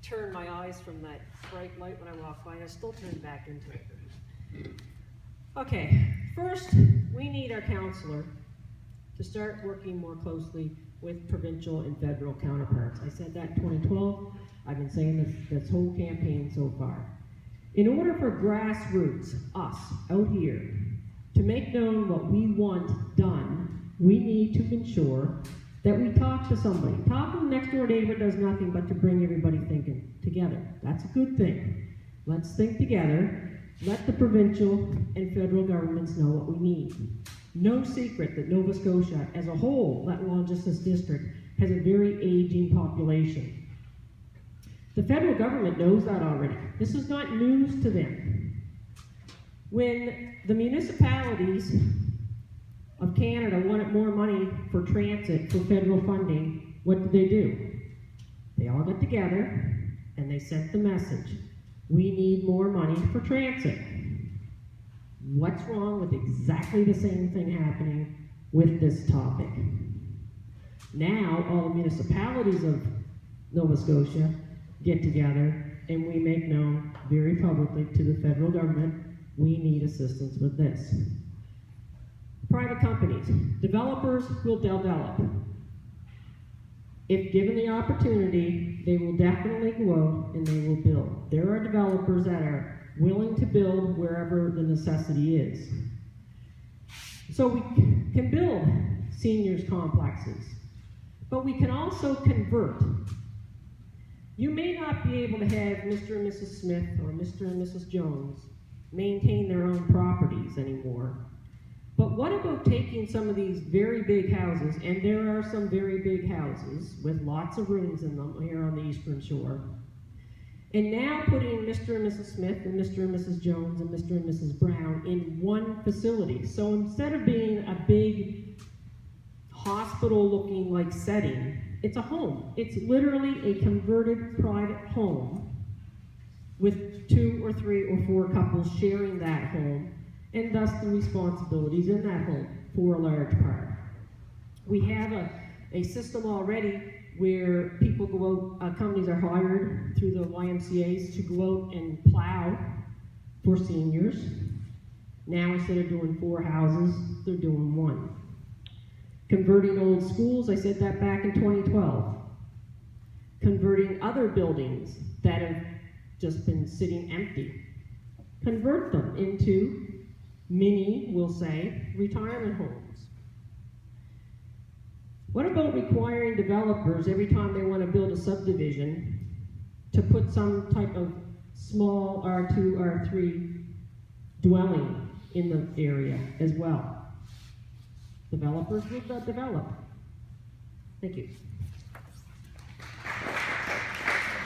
turn my eyes from that bright light when I walk by, and I still turn back into it. Okay, first, we need our counselor to start working more closely with provincial and federal counterparts. I said that in 2012. I've been saying this whole campaign so far. In order for grassroots, us, out here, to make known what we want done, we need to ensure that we talk to somebody. Talking to the next door neighbor does nothing but to bring everybody thinking together. That's a good thing. Let's think together. Let the provincial and federal governments know what we need. No secret that Nova Scotia as a whole, let alone just this district, has a very aging population. The federal government knows that already. This is not news to them. When the municipalities of Canada wanted more money for transit, for federal funding, what did? They all got together and they sent the message. We need more money for transit. What's wrong with exactly the same thing happening with this topic? Now, all the municipalities of Nova Scotia get together and we make known very publicly to the federal government, we need assistance with this. Private companies, developers will develop. If given the opportunity, they will definitely go out and they will build. There are developers that are willing to build wherever the necessity is. So we can build seniors complexes, but we can also convert. You may not be able to have Mr. and Mrs. Smith or Mr. and Mrs. Jones maintain their own properties anymore. But what about taking some of these very big houses, and there are some very big houses with lots of rooms in them here on the Eastern Shore, and now putting Mr. and Mrs. Smith and Mr. and Mrs. Jones and Mr. and Mrs. Brown in one facility. So instead of being a big hospital-looking like setting, it's a home. It's literally a converted private home with 2 or 3 or 4 couples sharing that home, and thus the responsibilities in that home for a large part. We have a system already where people go out, companies are hired through the YMCAs to go out and plow for seniors. Now instead of doing 4 houses, they're doing 1. Converting old schools, I said that back in 2012. Converting other buildings that have just been sitting empty. Convert them into mini, we'll say, retirement homes. What about requiring developers every time they want to build a subdivision to put some type of small R2, R3 dwelling in the area as well? Developers will develop. Thank you.